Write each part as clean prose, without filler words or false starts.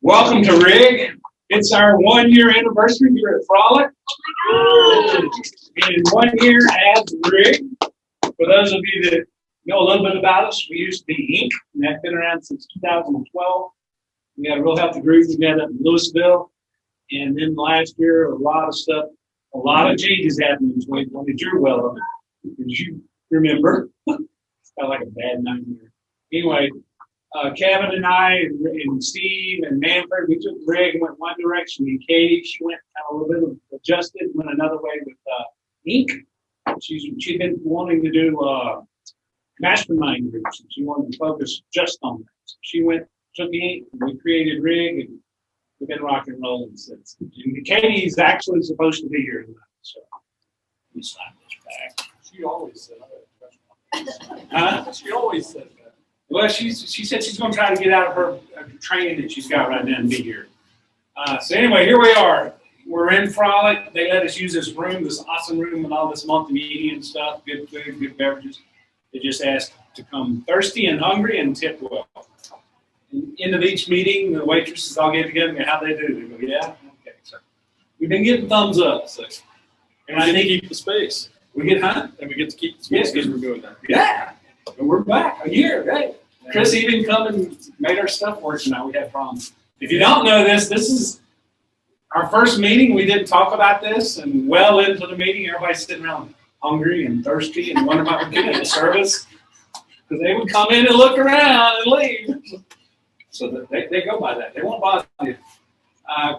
Welcome to RIG. It's our 1 year anniversary here at Frolic. And 1 year as RIG. For those of you that know a little bit about us, we used to be Inc. and that's been around since 2012. We had a real healthy group. We met up in Louisville. And then last year, a lot of changes happened in 2020 that you're well of it, as you remember. It's kind of like a bad nightmare. Anyway, Kevin and I and Steve and Manfred, we took Greg and went one direction. And Katie, she went kind of a little bit adjusted, went another way with Inc. She'd been wanting to do mastermind groups, and she wanted to focus just on that. So she went, took Inc. and we created RIG, and we've been rock and rolling since. And Katie's actually supposed to be here tonight, so we slide this back. She always said that. Huh? She always said that. Well, she said she's going to try to get out of her training that she's got right now and be here. So anyway, here we are. We're in Frolic. They let us use this room, this awesome room with all this multimedia and stuff, good food, good beverages. They just asked to come thirsty and hungry and tip well. At the end of each meeting, the waitresses all get together and go, how'd they do? They go, yeah? Okay. So we've been getting thumbs up. So. And I think keep the space. We get, huh? And we get to keep the space because we're doing that. Yeah. And we're back a year, right? Chris even come and made our stuff work now. We had problems. If you don't know this is our first meeting. We didn't talk about this, and well into the meeting, everybody's sitting around hungry and thirsty and wondering about getting the service. Because they would come in and look around and leave. So they go by that. They won't bother you.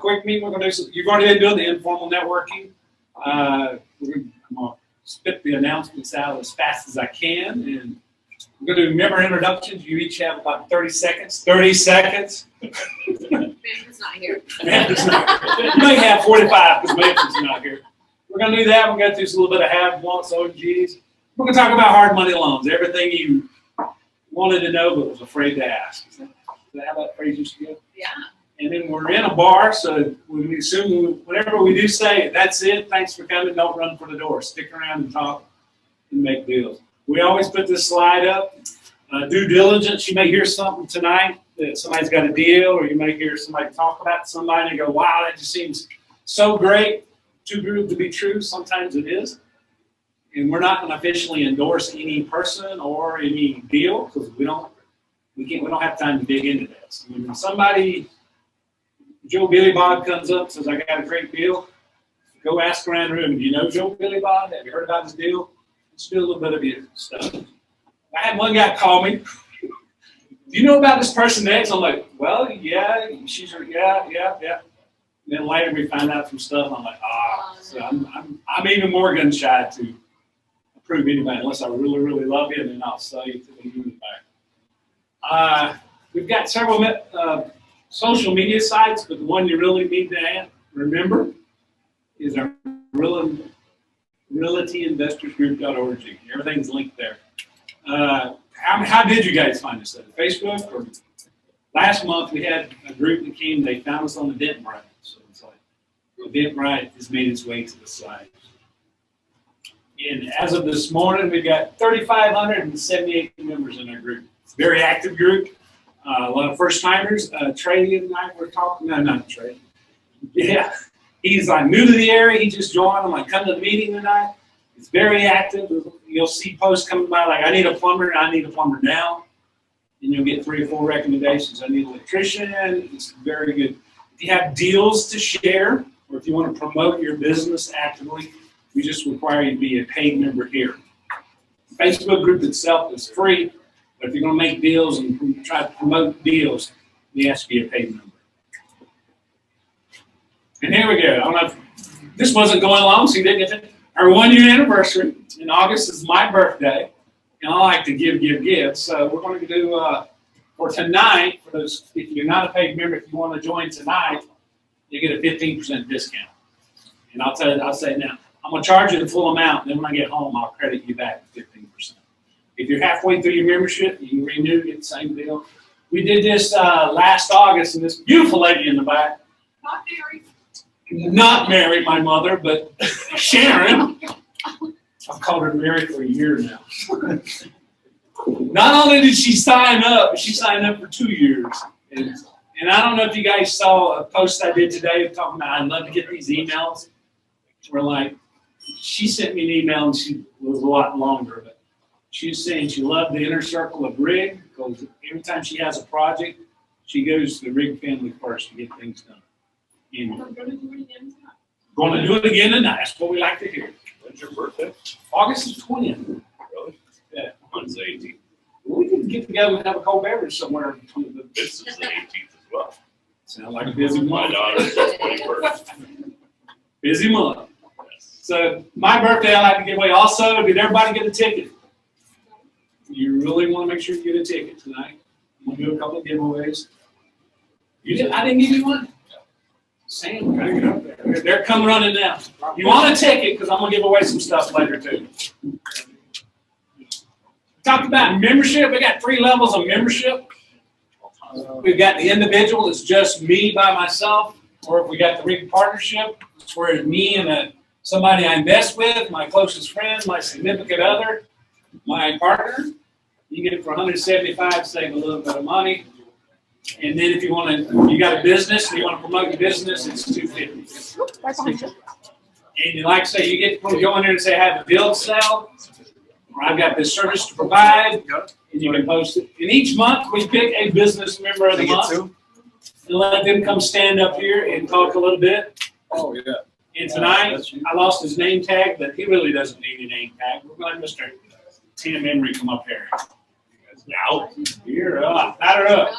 Quick meeting we're going to do. You've already been doing the informal networking. I'm going to spit the announcements out as fast as I can. And we're going to do member introductions. You each have about 30 seconds. 30 seconds. Manfred's not here. Manfred's not here. You may have 45 because Manfred's not here. We're going to do that. We're going to do a little bit of have, wants, OGs. We're going to talk about hard money loans. Everything you wanted to know but was afraid to ask. Is that how that phrase used to go? Yeah. And then we're in a bar, so we assume whatever we do say, that's it. Thanks for coming. Don't run for the door. Stick around and talk and make deals. We always put this slide up. Due diligence. You may hear something tonight that somebody's got a deal, or you may hear somebody talk about somebody and go, wow, that just seems so great, too good to be true. Sometimes it is. And we're not going to officially endorse any person or any deal because we don't have time to dig into this. I mean, when somebody, Joe Billy Bob comes up and says, I got a great deal, go ask around the room, do you know Joe Billy Bob? Have you heard about his deal? Let's do a little bit of your stuff. I had one guy call me, do you know about this person next? I'm like, well, yeah, yeah. And then later we find out some stuff. I'm like, so I'm even more gun shy to approve anybody unless I really, really love you, and then I'll sell you to the moon back. We've got several social media sites, but the one you really need to remember is our realtyinvestorsgroup.org. Everything's linked there. How did you guys find us? Facebook? Or last month we had a group that came. They found us on the Eventbrite. So it's like Eventbrite has made its way to the site. And as of this morning, we've got 3,578 members in our group. It's a very active group. A lot of first timers. Trey and I were talking. No, not Trey. Yeah, he's like new to the area. He just joined. I'm like, come to the meeting tonight. It's very active. You'll see posts coming by like, I need a plumber now. And you'll get 3 or 4 recommendations. I need an electrician. It's very good. If you have deals to share, or if you want to promote your business actively, we just require you to be a paid member here. The Facebook group itself is free, but if you're going to make deals and try to promote deals, you have to be a paid member. And here we go. I don't know if this wasn't going along, so you didn't get it. Our 1 year anniversary in August is my birthday, and I like to give. So we're going to do for tonight. For those, if you're not a paid member, if you want to join tonight, you get a 15% discount. And I'll say it now. I'm going to charge you the full amount. Then when I get home, I'll credit you back 15%. If you're halfway through your membership, you can renew, get the same deal. We did this last August, and this beautiful lady in the back. Not married. Not Mary, my mother, but Sharon. I've called her Mary for a year now. Not only did she sign up, but she signed up for 2 years. And And I don't know if you guys saw a post I did today talking about I'd love to get these emails. We're like, she sent me an email and she was a lot longer, but she was saying she loved the inner circle of Rig because every time she has a project, she goes to the Rig family first to get things done. And I'm gonna do it again tonight. going to do it again tonight. That's what we like to hear. When's your birthday? August the 20th. Really? Yeah. Mine's the 18th. We could get together and have a cold beverage somewhere between the. This is the 18th as well. Sound like a busy My month. daughter's just 21st. Busy month. So my birthday, I like to give away. Also, did everybody get a ticket? You really want to make sure you get a ticket tonight. We'll do a couple of giveaways. You did? I didn't give you one. Sam, gotta get up there. They're coming running now. You want a ticket because I'm gonna give away some stuff later too. Talked about membership. We got 3 levels of membership. We've got the individual, it's just me by myself, or if we got the Rig partnership, it's where it's me and somebody I invest with, my closest friend, my significant other, my partner. You get it for $175, save a little bit of money. And then if you want to, you got a business and you want to promote your business, it's $250. And like I say, you get to go in there and say, I have a deal to sell, or I've got this service to provide, and you can post it. And each month, we pick a business member of the month and let them come stand up here and talk a little bit. Oh, yeah. And tonight, I lost his name tag, but he really doesn't need a name tag. We're going to have Mr. Tim Emery come up here. Now, you're up. Batter up.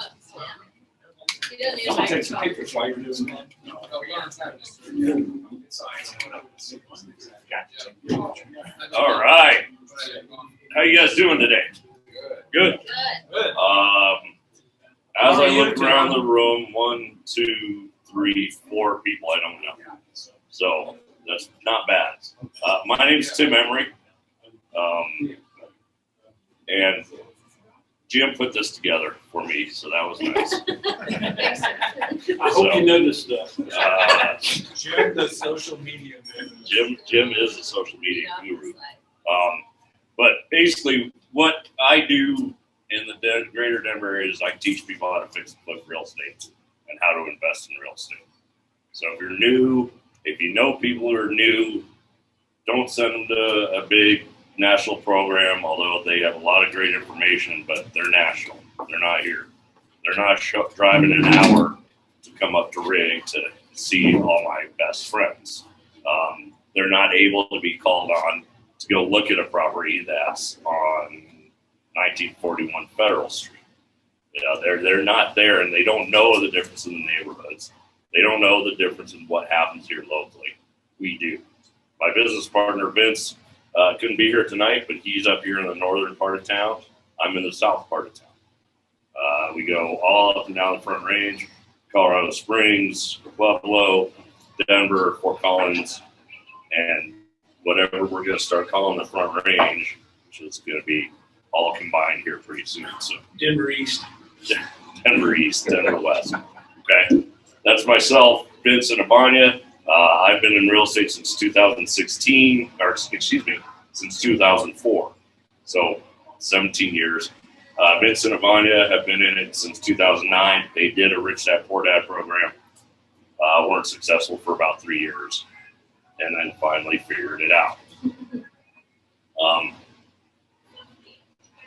He doesn't need I'm a going to take some microphone. pictures while you're doing that. All right. How you guys doing today? Good. Good. As I look around the room, 1, 2, 3, 4 people I don't know. So that's not bad. My name's Tim Emery. And Jim put this together for me, so that was nice. I hope you know this stuff. Jim, the social media man. Jim is a social media guru. But basically, what I do in the greater Denver area is I teach people how to fix and flip real estate and how to invest in real estate. So if you're new, if you know people who are new, don't send them to a big national program, although they have a lot of great information, but they're national. They're not here. They're not driving an hour to come up to Rig to see all my best friends. They're not able to be called on to go look at a property that's on 1941 Federal Street. You know, they're not there, and they don't know the difference in the neighborhoods. They don't know the difference in what happens here locally. We do. My business partner, Vince, couldn't be here tonight, but he's up here in the northern part of town. I'm in the south part of town. We go all up and down the Front Range, Colorado Springs, Buffalo, Denver, Fort Collins, and whatever we're going to start calling the Front Range, which is going to be all combined here pretty soon. So Denver East. Denver East, Denver West. Okay, that's myself, Vincent Abanya. I've been in real estate since 2016, or excuse me, since 2004. So 17 years. Vince and Avanya have been in it since 2009. They did a Rich Dad Poor Dad program. Weren't successful for about 3 years, and then finally figured it out.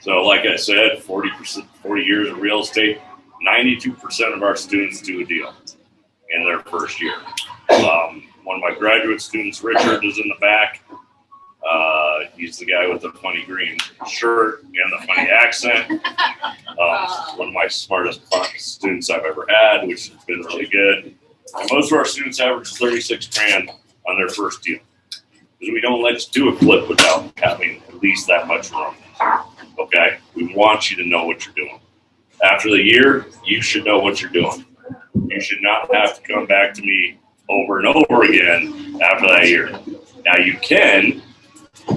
So like I said, 40 years of real estate, 92% of our students do a deal in their first year. One of my graduate students, Richard, is in the back. He's the guy with the funny green shirt and the funny accent. One of my smartest students I've ever had, which has been really good. And most of our students average 36 grand on their first deal. Because we don't let you do a flip without having at least that much room. Okay? We want you to know what you're doing. After the year, you should know what you're doing. You should not have to come back to me over and over again after that year. Now you can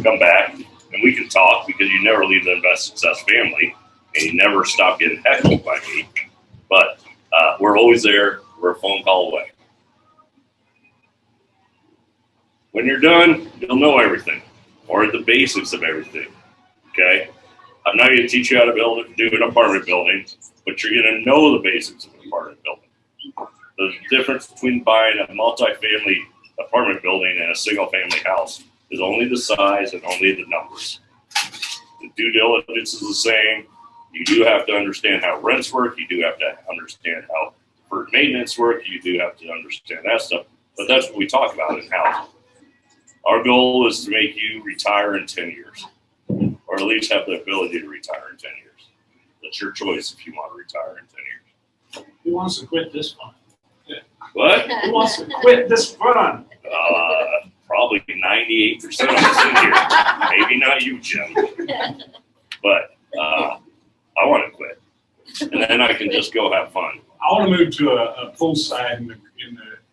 come back and we can talk because you never leave the Invest Success family and you never stop getting heckled by me. But we're always there. We're a phone call away. When you're done, you'll know everything or the basics of everything. Okay? I'm not going to teach you how to do an apartment building, but you're going to know the basics of an apartment building. The difference between buying a multifamily apartment building and a single family house is only the size and only the numbers. The due diligence is the same. You do have to understand how rents work. You do have to understand how deferred maintenance work. You do have to understand that stuff. But that's what we talk about in housing. Our goal is to make you retire in 10 years, or at least have the ability to retire in 10 years. That's your choice if you want to retire in 10 years. Who wants to quit this fun? What? Who wants to quit this fun? Probably 98% of us in here. Maybe not you, Jim. But I want to quit. And then I can just go have fun. I want to move to a poolside in the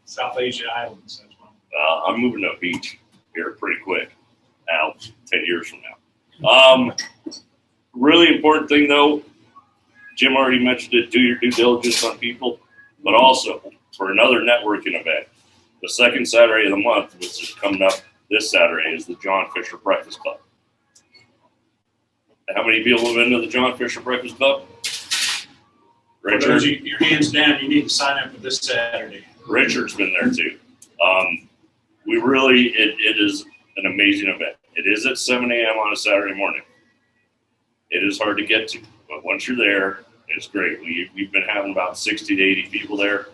South Asia Islands. That's one. I'm moving to a beach here pretty quick. Now, 10 years from now. Really important thing, though, Jim already mentioned it, do your due diligence on people, but also for another networking event. The second Saturday of the month, which is coming up this Saturday, is the John Fisher Breakfast Club. How many people have been to the John Fisher Breakfast Club? Richard? Your hands down, you need to sign up for this Saturday. Richard's been there too. We really, it is an amazing event. It is at 7 a.m. on a Saturday morning. It is hard to get to, but once you're there, it's great. We've been having about 60 to 80 people there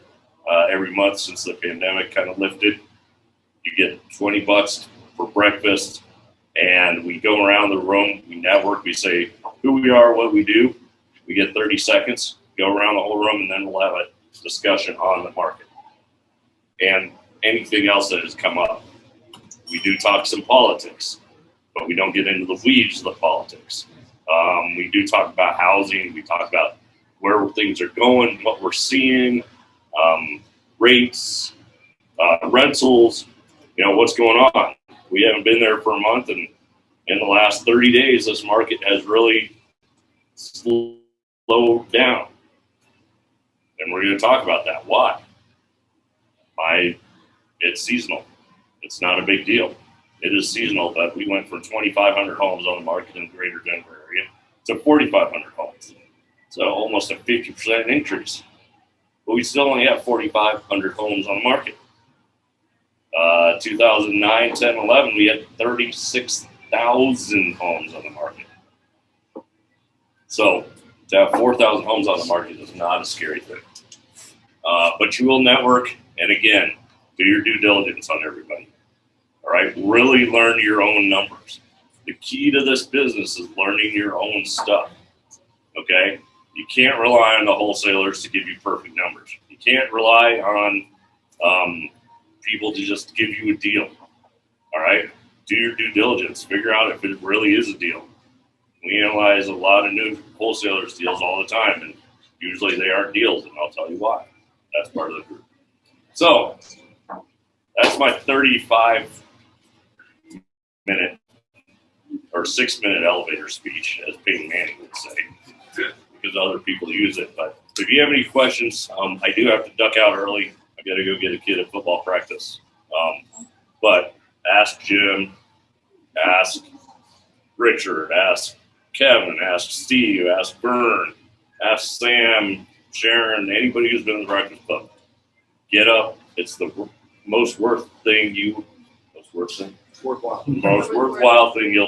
every month since the pandemic kind of lifted. You get $20 for breakfast, and we go around the room, we network, we say who we are, what we do. We get 30 seconds, go around the whole room, and then we'll have a discussion on the market and anything else that has come up. We do talk some politics, but we don't get into the weeds of the politics. We do talk about housing. We talk about where things are going, what we're seeing, rates, rentals, what's going on. We haven't been there for a month, and in the last 30 days, this market has really slowed down. And we're going to talk about that. Why? It's seasonal. It's not a big deal. It is seasonal, but we went from 2,500 homes on the market in the greater Denver area to 4,500 homes. So almost a 50% increase. But we still only have 4,500 homes on the market. 2009, 10, 11, we had 36,000 homes on the market. So to have 4,000 homes on the market is not a scary thing. But you will network, and again, do your due diligence on everybody. All right, really learn your own numbers. The key to this business is learning your own stuff. Okay, you can't rely on the wholesalers to give you perfect numbers. You can't rely on people to just give you a deal. All right, do your due diligence. Figure out if it really is a deal. We analyze a lot of new wholesalers deals all the time, and usually they aren't deals, and I'll tell you why. That's part of the group. So that's my 35-minute or 6-minute elevator speech, as Peyton Manning would say, because other people use it. But if you have any questions, I do have to duck out early. I got to go get a kid at football practice. But ask Jim, ask Richard, ask Kevin, ask Steve, ask Vern, ask Sam, Sharon, anybody who's been in the Breakfast Club. Get up. It's the most worthwhile thing you'll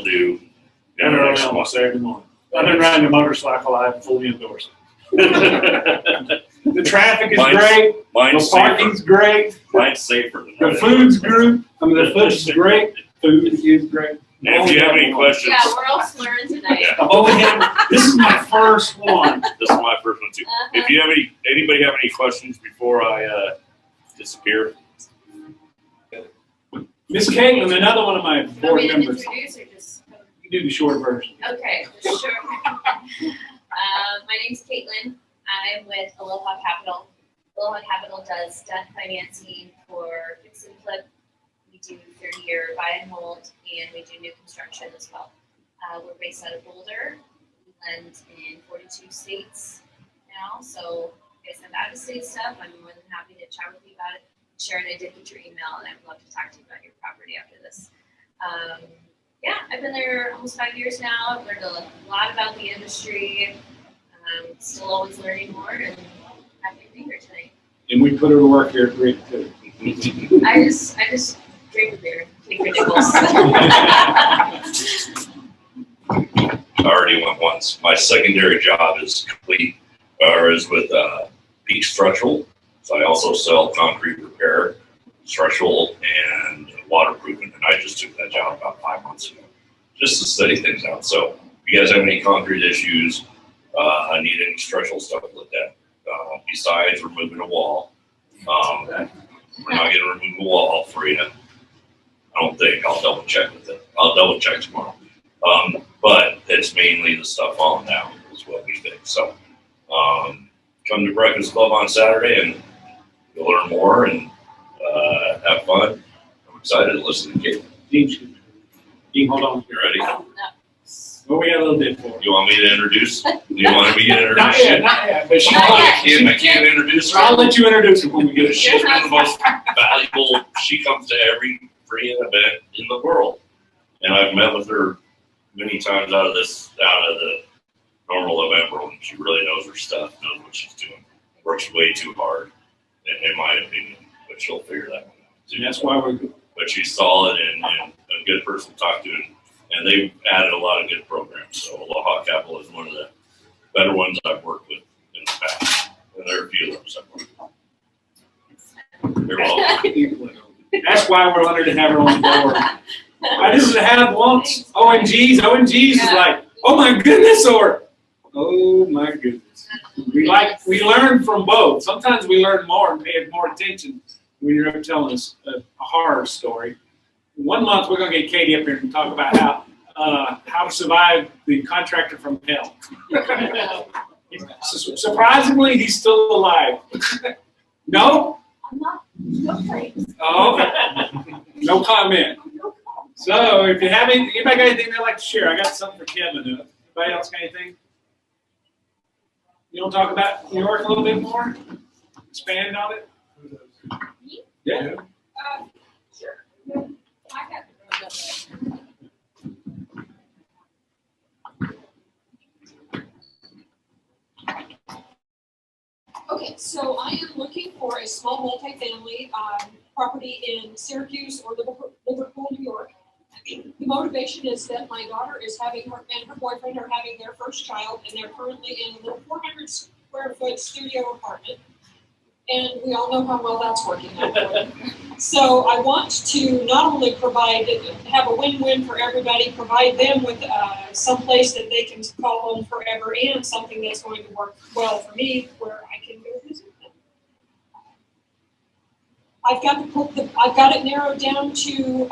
do. And early on Saturday morning. I've been riding a motorcycle. I fully endorse it. The traffic is great. The parking's great. Mine's safer. The food's great. The food's great. Food is great. And if you have any questions, Yeah, we're all slurring tonight. This is my first one. This is my first one too. If you have anybody have any questions before I disappear? Miss Caitlin, another one of my Want board me to members. introduce or just? You do the short version. Okay, sure. My name's Caitlin. I'm with Aloha Capital. Aloha Capital does debt financing for fix and flip. We do 30-year buy and hold, and we do new construction as well. We're based out of Boulder. We lend in 42 states now, so if you guys have out-of-state stuff, I'm more than happy to chat with you about it. Sharon, I did get your email, and I'd love to talk to you about your property after this. Yeah, I've been there almost 5 years now. I've learned a lot about the industry. Still always learning more, and happy to be here tonight. And we put her to work here at Rick too. I just drink a beer. Think ridiculous. I already went once. My secondary job is complete, or is with Peak Structural. So I also sell concrete repair, structural, and waterproofing. And I just took that job about 5 months ago, just to study things out. So if you guys have any concrete issues, I need any structural stuff like that. Besides removing a wall, we're not going to remove a wall for you. I don't think. I'll double check with it. I'll double check tomorrow. But it's mainly the stuff on now is what we fix. So come to Breakfast Club on Saturday and you'll learn more and have fun. I'm excited to listen to Kate. Dean, hold on. You ready? Well, we got a little bit for you. You want me to introduce? Do you want me to introduce? Not yet, not yet. But she Not I yet. can't introduce her. I'll let you introduce her when we get a She's been the most valuable. She comes to every free event in the world, and I've met with her many times out of the normal event world. And she really knows her stuff, knows what she's doing. Works way too hard, in my opinion, but she'll figure that one out too. And that's why we're good. But she's solid and a good person to talk to, and they've added a lot of good programs. So Aloha Capital is one of the better ones I've worked with in the past, and there are a few of them somewhere. They're welcome. That's why we're honored to have her on the board. I just had once ONGs is like, oh my goodness, or oh my goodness. We learn from both. Sometimes we learn more and pay more attention when you're up telling us a horror story. 1 month we're gonna get Katie up here and talk about how to survive the contractor from hell. Surprisingly, he's still alive. No? I'm not. No thanks. Oh, okay. No comment. So, if you have anybody got anything they'd like to share, I got something for Kevin. Anybody else got anything? You want to talk about New York a little bit more? Expand on it? Yeah. Sure. I got Okay, so I am looking for a small multifamily property in Syracuse or Liverpool, New York. The motivation is that my daughter is having her boyfriend are having their first child, and they're currently in a little 400 square foot studio apartment. And we all know how well that's working out for them. So I want to not only have a win-win for everybody, provide them with some place that they can call home forever, and something that's going to work well for me, where I can go visit them. I've got it narrowed down to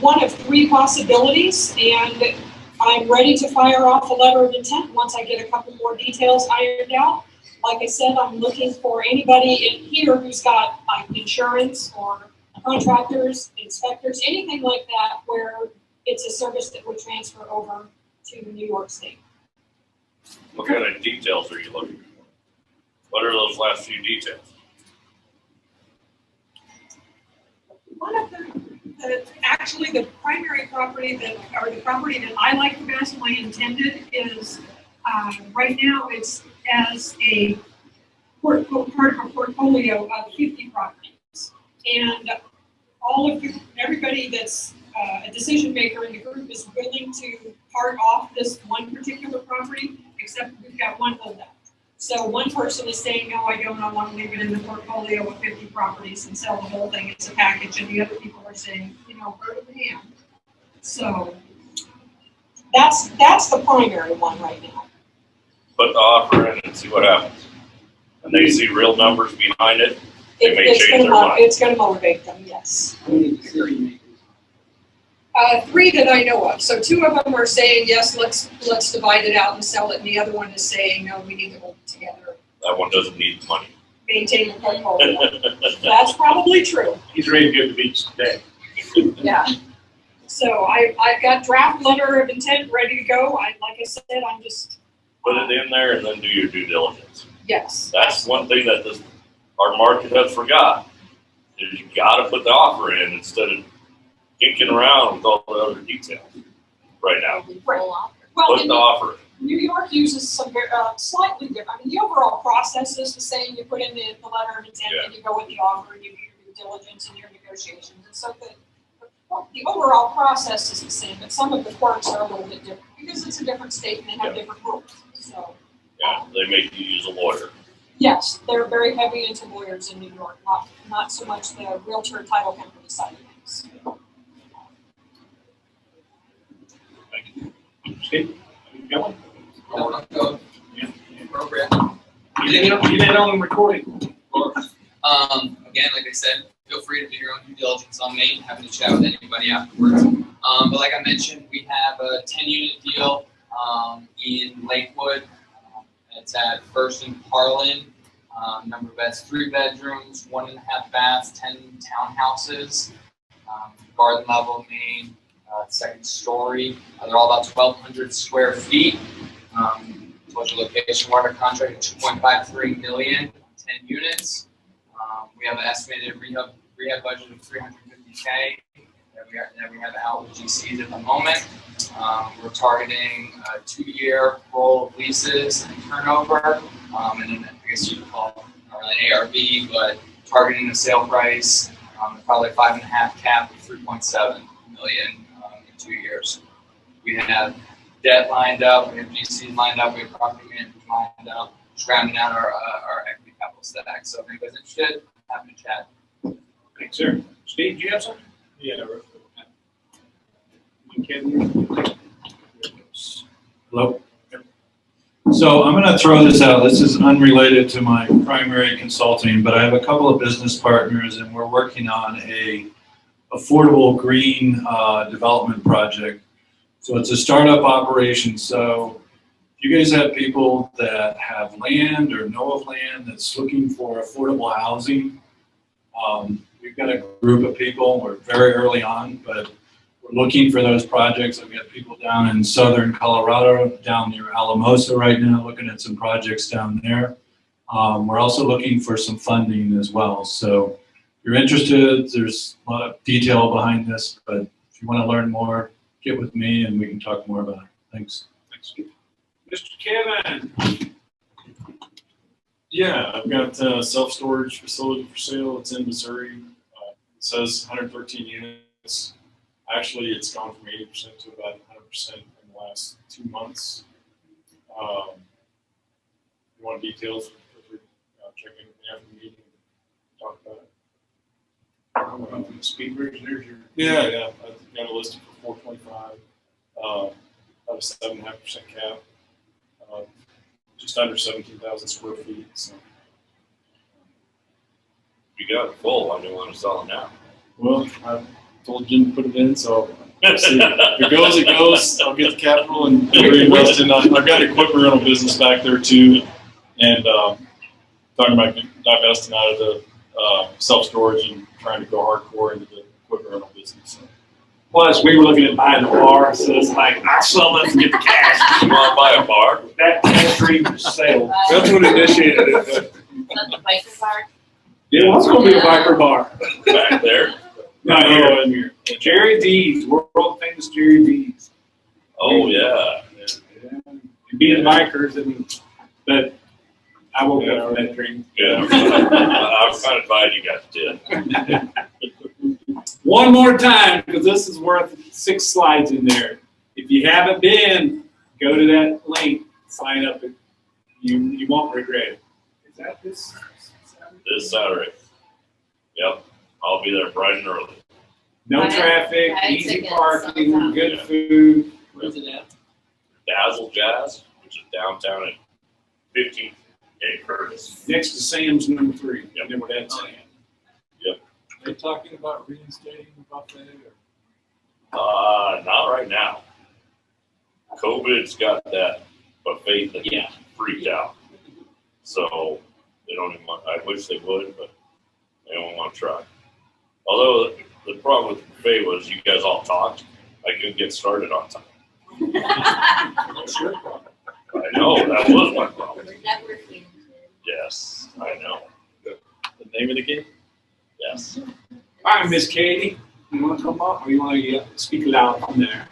one of 3 possibilities, and I'm ready to fire off a letter of intent once I get a couple more details ironed out. Like I said, I'm looking for anybody in here who's got insurance or contractors, inspectors, anything like that, where it's a service that would transfer over to New York State. What kind of details are you looking for? What are those last few details? One of actually the primary property the property that I like the best, my intended is right now it's as a part of a portfolio of 50 properties, and everybody that's a decision maker in the group is willing to part off this one particular property, except we've got one holdout. So one person is saying, no, I don't, I want to leave it in the portfolio of 50 properties and sell the whole thing as a package, and the other people are saying, bird of the hand. So that's the primary one right now. Put the offer in and see what happens. And they see real numbers behind it, they may change their mind. It's going to motivate them, yes. 3 that I know of. So 2 of them are saying, yes, let's divide it out and sell it, and the other one is saying, no, we need to hold it together. That one doesn't need the money. Maintain the portfolio. That's probably true. He's ready to go to the beach today. Yeah. So I've got draft letter of intent ready to go. Like I said, I'm just Put it in there and then do your due diligence. yes. That's one thing that our market has forgot. Is you got to put the offer in instead of dinking around with all the other details right now. Roll off. Well, Put the offer in. New York uses some very, slightly different. I mean, the overall process is the same. You put in the letter of intent, and you go with the offer, and you do your due diligence and your negotiations. And so the overall process is the same, but some of the quirks are a little bit different because it's a different state and they have different rules. So. Yeah, they make you use a lawyer. Yes, they're very heavy into lawyers in New York, not so much the realtor title company side of things. Thank you. Steve, you got one? Yeah, appropriate. You did it on recording. Again, like I said, feel free to do your own due diligence on me. Happy to chat with anybody afterwards. But like I mentioned, we have a 10-unit deal in Lakewood. It's at First and Harlan. Number of beds, 3 bedrooms, 1.5 baths, 10 townhouses. Garden level, main, second story. They're all about 1,200 square feet. Told you location, water contract at $2.53 million, 10 units. We have an estimated rehab budget of $350K that we have out with GCs at the moment. We're targeting a 2-year roll of leases and turnover, and then I guess you could call it not really ARV, but targeting a sale price probably 5.5 cap of $3.7 million in 2 years. We have debt lined up, we have GCs lined up, we have property managers lined up, just rounding out our equity capital stack. So if anybody's interested, happy to chat. Thanks, sir. Steve, do you have something? Yeah, Hello? So I'm going to throw this out. This is unrelated to my primary consulting, but I have a couple of business partners and we're working on a affordable green development project. So it's a startup operation. So if you guys have people that have land or know of land that's looking for affordable housing, we've got a group of people. We're very early on, but we're looking for those projects. I've got people down in southern Colorado, down near Alamosa right now, looking at some projects down there. We're also looking for some funding as well. So if you're interested, there's a lot of detail behind this, but if you want to learn more, get with me and we can talk more about it. Thanks. Thanks, Steve. Mr. Kevin. Yeah, I've got a self-storage facility for sale. It's in Missouri. It says 113 units. Actually, it's gone from 80% to about 100% in the last 2 months. You want details? Feel free to check in after the meeting and talk about it. Speed bridge, there's your. Yeah. I've got a listing for 425. About a 7.5% cap. Just under 17,000 square feet. So. You got it full. Why do you want to sell it now? Well, I told Jim to put it in, so we'll see. If it goes, it goes. I'll get the capital and reinvest in. I've got an equipment rental business back there too, and talking about divesting out of the self-storage and trying to go hardcore into the equipment rental business. So. Plus, we were looking at buying a bar, so it's like, I'll sell this and get the cash. You want to buy a bar? That dream was sale. That's what initiated it. Is that the biker bar? Yeah, it's going to be a biker bar. Back there? No, in here. Jerry D's, world famous Jerry D's. Oh, yeah. Being bikers, but I woke up from that dream. Yeah. I'm kind of glad you got the 10. One more time, because this is worth 6 slides in there. If you haven't been, go to that link, sign up. You won't regret it. Is that this? This Saturday. Yep. I'll be there bright and early. No traffic, I easy tickets parking, sometime. good food. Where's it at? Dazzle Jazz, which is downtown at 15th and Curtis. Next to Sam's number 3. Yep. I know what that's saying. Are they talking about reinstating the buffet? Not right now. COVID's got that buffet that freaked out. So they don't even want, I wish they would, but they don't want to try. Although the problem with the buffet was you guys all talked. I couldn't get started on time. That's your problem. I know, that was my problem. We're networking. Yes, I know. The name of the game? Yes. All right, Miss Katie, you want to come up or you want to speak loud from there?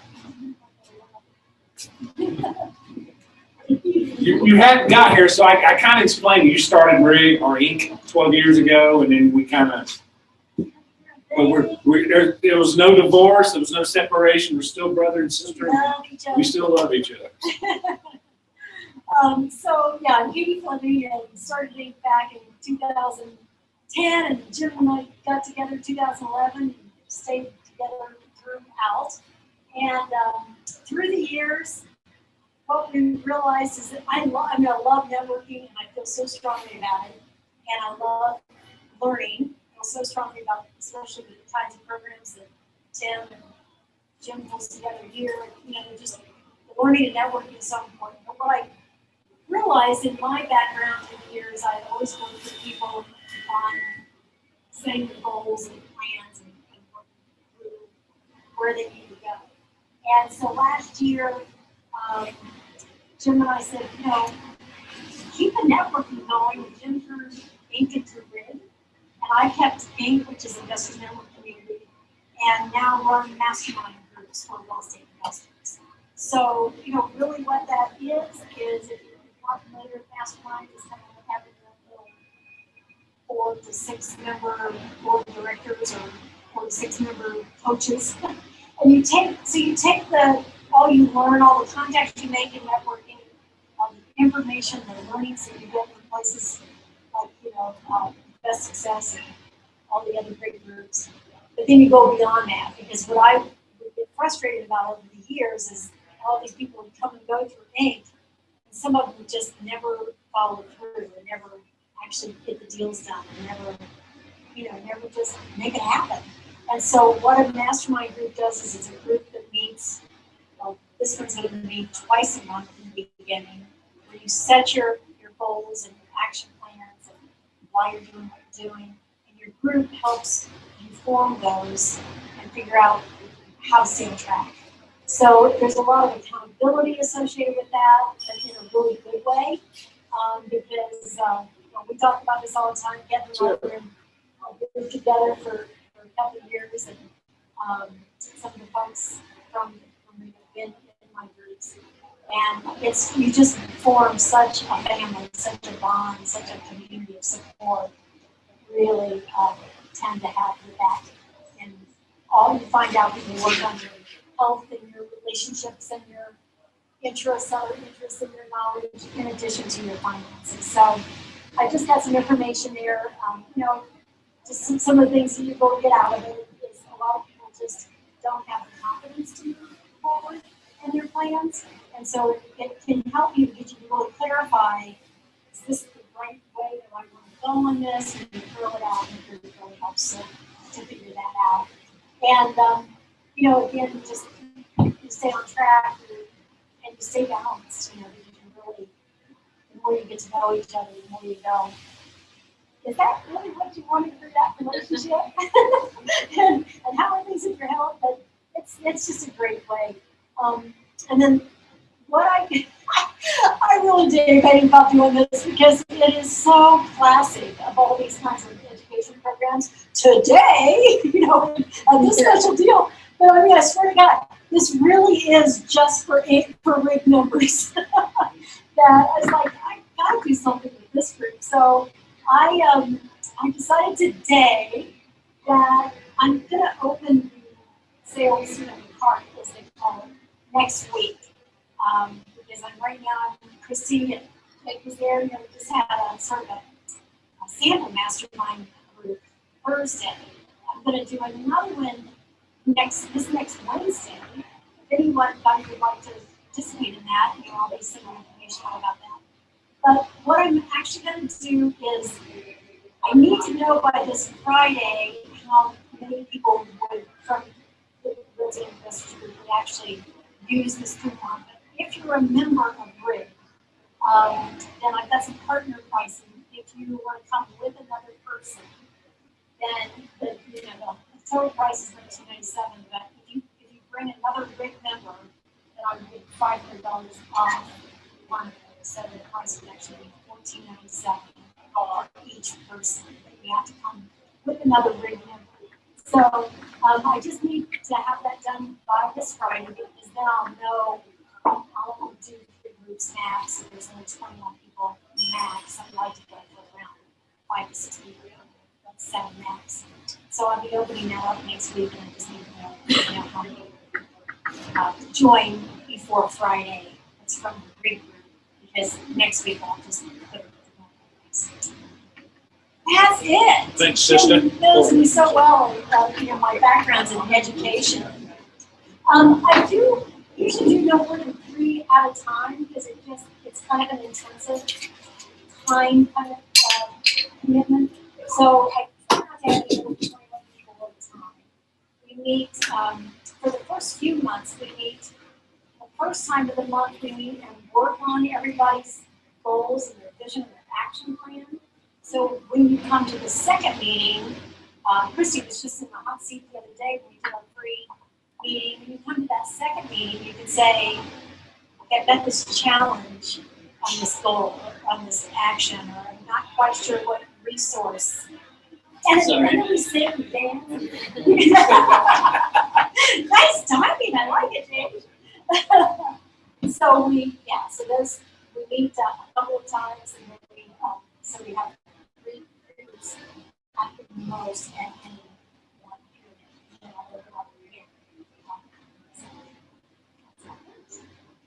You hadn't got here, so I kind of explained. You started RIG or Inc. 12 years ago, and then we kind of. But there was no divorce. There was no separation. We're still brother and sister. Love each other. We still love each other. So yeah, I'm Katie Fleming and started Inc. back in 2010, and Jim and I got together in 2011 and stayed together throughout. And through the years, what we realized is that I love networking, and I feel so strongly about it, and I love learning. I feel so strongly about, especially the kinds of programs that Tim and Jim pulls together here. You know, they're just the learning and networking is so important. But what I realized in my background through the years, I had always worked with people on setting the goals and plans and working through where they need to go. And so last year, Jim and I said, you know, keep the networking going. Jim turned Inc. into RIG, and I kept Inc., which is Investors Network Community, and now run mastermind groups for real estate investors. So, you know, really what that is if you're not familiar with mastermind, is kind of having a little 4 to 6 member board of directors or 4 to 6 member coaches. And you take all you learn, all the contacts you make in networking, the information, the learnings that you get from places like, you know, Best Success and all the other great groups. But then you go beyond that, because what I would get frustrated about over the years is all these people would come and go through Inc., and some of them just never follow through and never actually get the deals done and never just make it happen. And so what a mastermind group does is it's a group that meets, well, this one's going to meet twice a month in the beginning, where you set your goals and your action plans and why you're doing what you're doing. And your group helps you form those and figure out how to stay on track. So there's a lot of accountability associated with that, but in a really good way, because we talk about this all the time, getting together and group together for a couple of years, and some of the folks from in my groups, and you just form such a family, such a bond, such a community of support. Really tend to have that, and all you find out when you work on your health and your relationships and your interests, other interests and your knowledge, in addition to your finances. So I just got some information there. Just some of the things that you're going to get out of it is a lot of people just don't have the confidence to move forward in their plans. And so it can help you get you to really clarify, is this the right way that I want to go on this? And you throw it out, and it really helps to figure that out. And, again, just you stay on track and you stay balanced, because you really, the more you get to know each other, the more you go, is that really what you wanted for that relationship? and how are things in your health? But it's just a great way. And then what I really dig about doing this, because it is so classic of all these kinds of education programs. Today, this special deal. But I mean, I swear to God, this really is just for RIG members. That I was like, I gotta do something with this group. So I decided today that I'm gonna open the sales cart, as they call it, next week. Because right now, Christine and Jake was there, we just had a sort of a sample mastermind group Thursday. I'm gonna do another one next Wednesday. If anyone would like to participate in that, I'll be sending information out about that. But what I'm actually going to do is, I need to know by this Friday how many people would, from the real estate investors group, would actually use this coupon. But if you're a member of RIG, then I've got some partner pricing. If you want to come with another person, then the total price is $19.97. But if you bring another RIG member, then I would get $500 off one of them. So the price would actually be $14.97 for each person. You have to come with another RIG member. So I just need to have that done by this Friday, because then I'll know I'll do 3 groups max, if there's only 21 people max, I'd like to go for around 5 to 6 people, that's 7 max. So I'll be opening that up next week, and I just need to know how many join before Friday. It's from the Greek group, because next week I'll just put it. That's it. Thanks, sister. Jim knows me so well, my background's in education. I do usually do no more than 3 at a time, because it's kind of an intensive time kind of commitment. So I try not to have people 21 people at a time. We meet, for the first few months, we meet the first time of the month, we meet and work on everybody's goals and their vision and their action plan. So when you come to the second meeting, Christy was just in the hot seat the other day when we did our free meeting. When you come to that second meeting, you can say, okay, I've got this challenge on this goal, on this action, or I'm not quite sure what resource. And then we sit and dance. Nice timing, I like it, Dave. So we meet a couple of times, and then we have 3 groups at the most at any one period. And I'll open up again.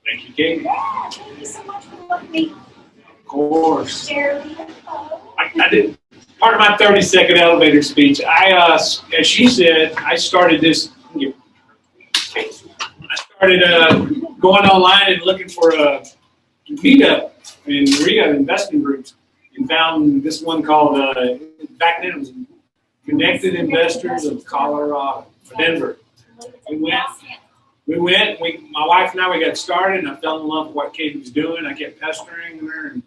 Thank you, Kate. Yeah, thank you so much for letting me Of course. share the info. I did part of my 30-second elevator speech. As she said, I started this. I started going online and looking for a meetup in RIA investing groups, and found this one called back then it was Connected Investors of Colorado, Denver. We went. My wife and I, we got started, and I fell in love with what Katie was doing. I kept pestering her, and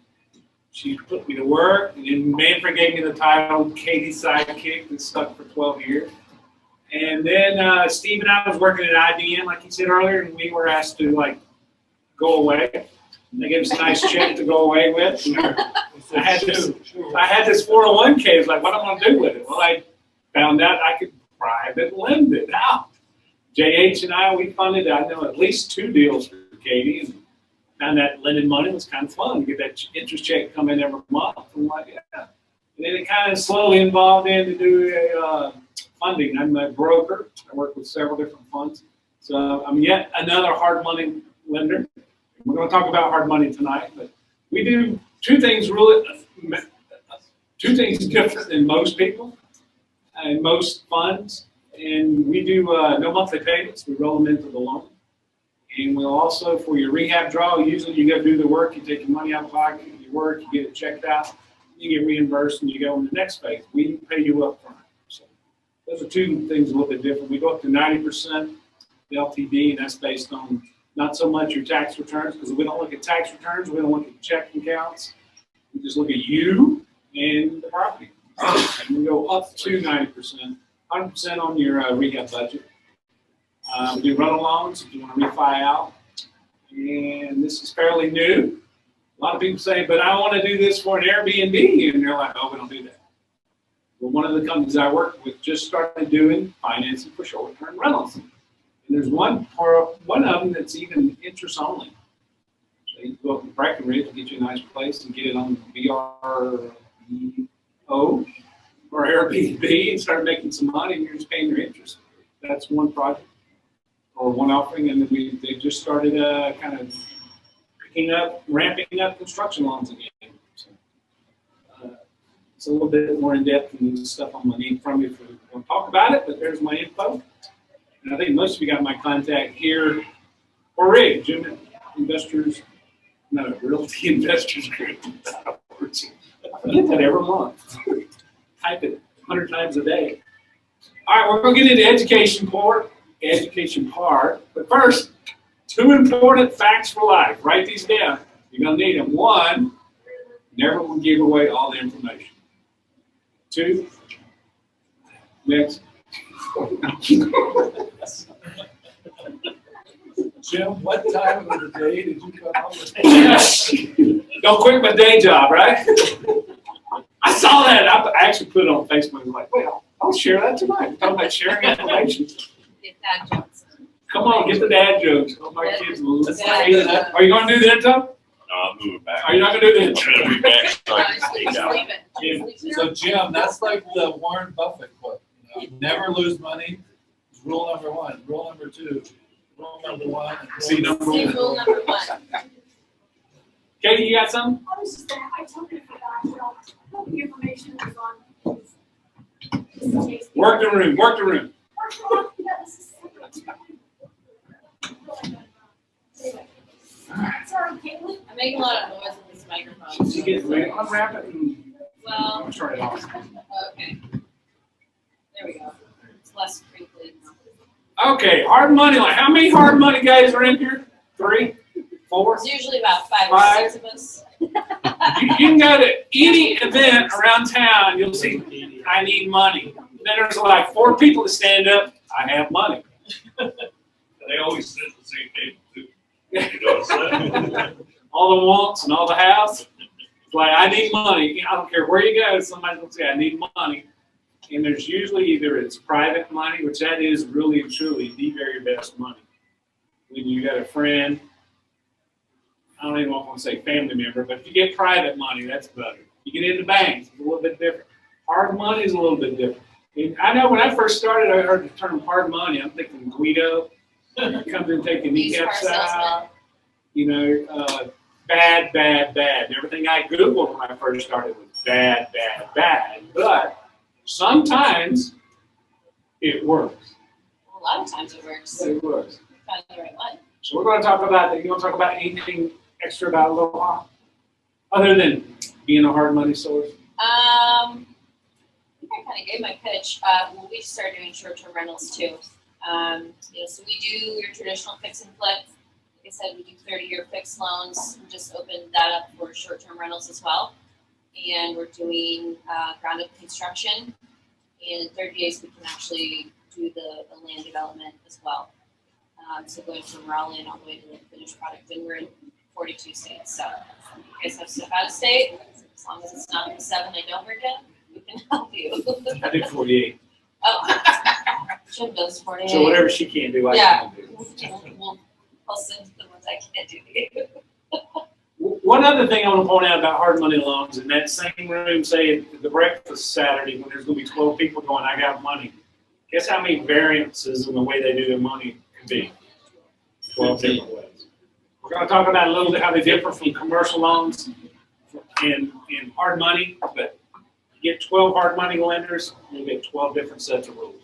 she put me to work. And then Manfred gave me the title Katie's Sidekick that stuck for 12 years. And then Steve and I was working at IBM, like you said earlier, and we were asked to go away. And they gave us a nice check to go away with. And I had this 401k. I was like, what am I going to do with it? Well, I found out I could private lend it out. JH and I, we funded, I know, at least 2 deals for Katie, and found that lending money was kind of fun to get that interest check come in every month. I'm like, yeah. And then it kind of slowly evolved into do a funding. I'm a broker. I work with several different funds. So I'm yet another hard money lender. We're going to talk about hard money tonight, but we do 2 things different than most people and most funds. And we do no monthly payments. We roll them into the loan. And we'll also, for your rehab draw, usually you go do the work, you take your money out of pocket, you work, you get it checked out, you get reimbursed, and you go in the next phase. We pay you up front. So those are 2 things a little bit different. We go up to 90% LTD, and that's based on not so much your tax returns, because we don't look at tax returns, we don't look at checking accounts. We just look at you and the property. And we go up to 90%. 100% on your rehab budget. We do rental loans if you want to refi out. And this is fairly new. A lot of people say, but I want to do this for an Airbnb. And they're like, oh, we don't do that. Well, one of the companies I work with just started doing financing for short-term rentals. And there's one of them that's even interest only. So you go up to Breckenridge and get you a nice place and get it on VRBO or Airbnb and start making some money, and you're just paying your interest. That's one project or one offering, and then they just started kind of ramping up construction loans again. So, it's a little bit more in depth than the stuff I'm going to need from you if we want to talk about it, but there's my info. And I think most of you got my contact here or RIG, Jim Investors, no, Realty Investors Group. I forget that every month. Type it 100 times a day. All right, we're going to get into education part. But first, 2 important facts for life. Write these down. You're going to need them. 1, never will give away all the information. 2, next. Jim, what time of the day did you come up with? Don't quit my day job, right? I saw that. I actually put it on Facebook. I was like, wait, I'll share that tonight. We're talking about sharing information. Get that jokes. Come on, get the dad jokes. Oh, my kids will listen. Are you going to do that, Tom? I'm moving back. Are you not gonna do I'm that? gonna be back so I can Just sneak out. leave it. So Jim, that's like the Warren Buffett quote. Never lose money. Rule number one. Rule number two. Rule number one. and See, rule number See one. rule number one. Katie, you got something? I was just saying, I totally forgot, well, the information was on. Work the room, work the room. Sorry, Caitlin. I'm making a lot of noise with this microphone. She gets ready, unwrap it and Well, turn it off. okay. There we go. It's less crinkly now. Okay, hard money line. How many hard money guys are in here? 3, 4? There's usually about 5 or Five. 6 of us. You can go to any event around town, you'll see, I need money. Then there's like 4 people that stand up, I have money. They always sit at the same table too. You know, All the wants and all the house. It's like, I need money. I don't care where you go, somebody's gonna say, I need money. And there's usually either it's private money, which that is really and truly the very best money. When you got a friend, I don't even want to say family member, but if you get private money, that's better. You get into banks, it's a little bit different. Hard money is a little bit different. And I know when I first started, I heard the term hard money. I'm thinking Guido comes in taking Used car kneecaps out. salesman. You know, bad, bad, bad. And everything I Googled when I first started was bad, bad, bad. But sometimes it works. A lot of times it works. It works. Find the right one. So we're going to talk about that. You want to talk about anything extra about Aloha? Other than being a hard money source? I think I kind of gave my pitch. Well, we started doing short-term rentals too. So we do your traditional fix and flip. Like I said, we do 30-year fixed loans. We just opened that up for short-term rentals as well. And we're doing ground-up construction. And in 30 days, we can actually do the land development as well. So going from Raleigh and all the way to the finished product. And we're in 42 states. So if you guys have stuff out of state, as long as it's not in the 7 I don't work at, we can help you. I did 48. Oh, Jim does 48. So whatever she can't do, I Yeah. can do. I'll send the ones I can't do to you. One other thing I want to point out about hard money loans, in that same room, say at the breakfast Saturday, when there's going to be 12 people going, I got money. Guess how many variances in the way they do their money can be? 12 different ways. We're going to talk about a little bit how they differ from commercial loans and hard money, but you get 12 hard money lenders, you get 12 different sets of rules.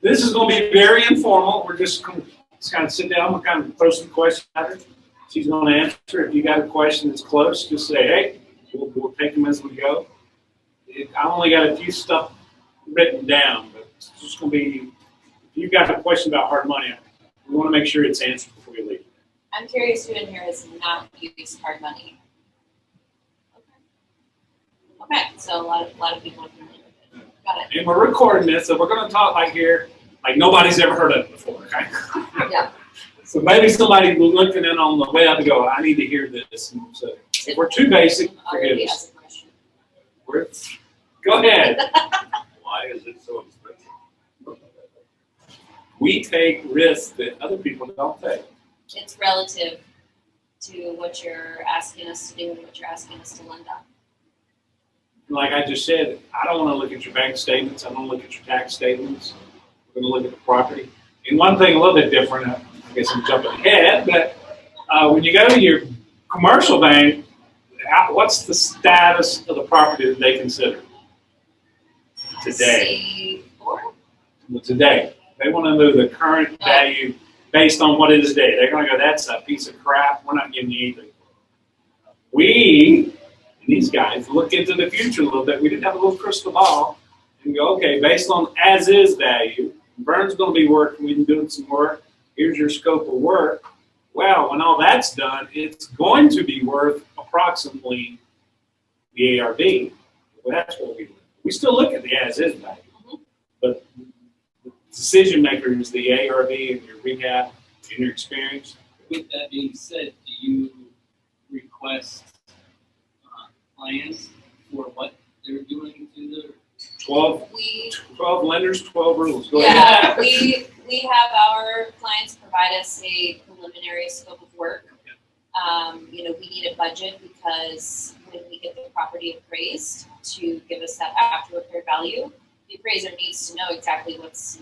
This is going to be very informal. We're just going to kind of sit down. We'll kind of throw some questions at her. She's going to answer. If you got a question that's close, just say, hey, we'll take them as we go. I only got a few stuff written down, but it's just going to be, if you've got a question about hard money, we want to make sure it's answered before we leave. I'm curious who in here has not used hard money. Okay, so a lot of people are familiar with it. Got it. And we're recording this, so we're going to talk like here, like nobody's ever heard of it before, okay? Yeah. So maybe somebody looking in on the web to go, I need to hear this. And so if we're too basic, forgive Already us. has a question. Go ahead. why is it so expensive? We take risks that other people don't take. It's relative to what you're asking us to do and what you're asking us to lend on. Like I just said, I don't want to look at your bank statements. I don't look at your tax statements. We're going to look at the property. And one thing a little bit different, I guess I'm jumping ahead, but when you go to your commercial bank, what's the status of the property that they consider? Today. C4? Today. They want to know the current value based on what it is today. They're going to go, that's a piece of crap. We're not giving you anything. We, these guys, look into the future a little bit. We didn't have a little crystal ball and go, okay, based on as-is value, Vern's going to be working, we've been doing some work. Here's your scope of work. Well, when all that's done, it's going to be worth approximately the ARV. Well, that's what we still look at the as-is value. But the decision maker is the ARV and your rehab and your experience. With that being said, do you request plans for what they're doing to the 12 lenders, 12 rules. Go Yeah, ahead. we have our clients provide us a preliminary scope of work. We need a budget because when we get the property appraised to give us that after repair value, the appraiser needs to know exactly what's,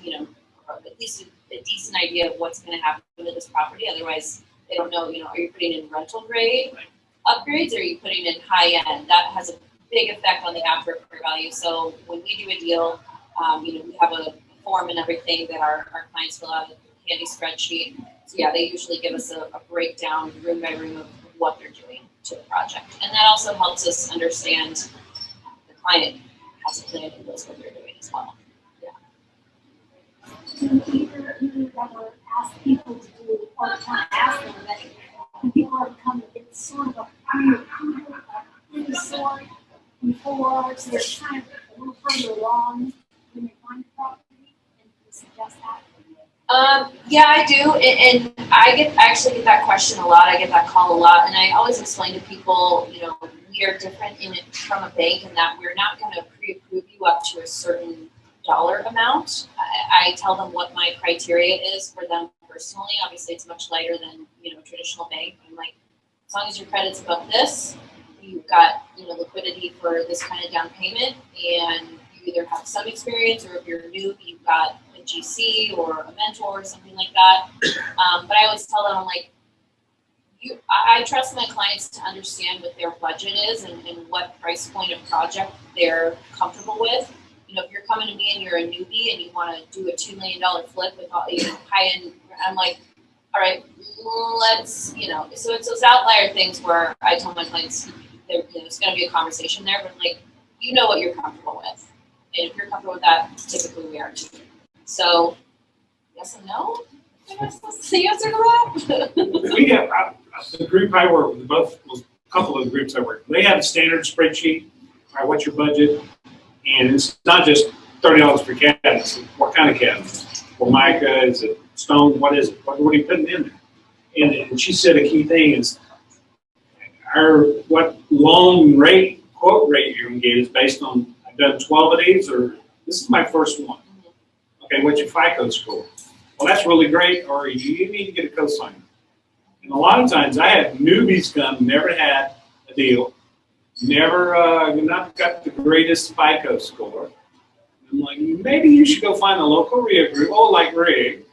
or at least a decent idea of what's going to happen to this property. Otherwise, they don't know, are you putting in rental grade upgrades or are you putting in high end? That has a big effect on the after repair value. So when we do a deal, we have a form and everything that our clients fill out, a handy spreadsheet. So yeah, they usually give us a breakdown room by room of what they're doing to the project. And that also helps us understand the client has a plan and knows what they're doing as well. Do you ever ask people to do, or ask them that when people ever come to get sort of a pre-approval, any sort before, so they're kind of a little further along when they find the property, and you suggest that? Yeah, I do, and I actually get that question a lot. I get that call a lot, and I always explain to people, we are different in it from a bank in that we're not going to pre-approve you up to a certain dollar amount. I tell them what my criteria is for them personally. Obviously, it's much lighter than a traditional bank. I'm like, as long as your credit's above this, you've got liquidity for this kind of down payment, and you either have some experience, or if you're new, you've got a GC or a mentor or something like that. But I always tell them, I'm like, I trust my clients to understand what their budget is and what price point of project they're comfortable with. If you're coming to me and you're a newbie and you want to do a $2 million flip with all high end, I'm like, all right, let's, so it's those outlier things where I tell my clients, it's going to be a conversation there, but like, what you're comfortable with. And if you're comfortable with that, typically we are too. So, yes and no? What's the answer to that? We have the group I work with, a couple of the groups I work with, they have a standard spreadsheet. All right, what's your budget? And it's not just $30 per cabinet. What kind of cabinet? Formica? Is it stone? What is it? What are you putting in there? And she said a key thing is what loan rate, quote rate you're going to get is based on, I've done 12 of these, or this is my first one. Okay, what's your FICO score? Well, that's really great, or you need to get a cosigner. And a lot of times I have newbies come, never had a deal, not got the greatest FICO score. I'm like, maybe you should go find a local RIA group, like RIG,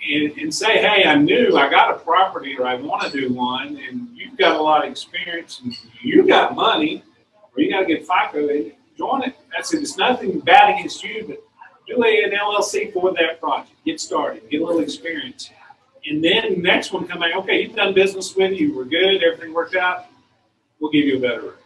and say, hey, I'm new, I got a property, or I want to do one, and you've got a lot of experience, and you got money, or you got to get FICO, and join it. That's it. It's nothing bad against you, but do an LLC for that project. Get started, get a little experience. And then the next one come out, okay, you've done business with you, we're good, everything worked out, we'll give you a better rate.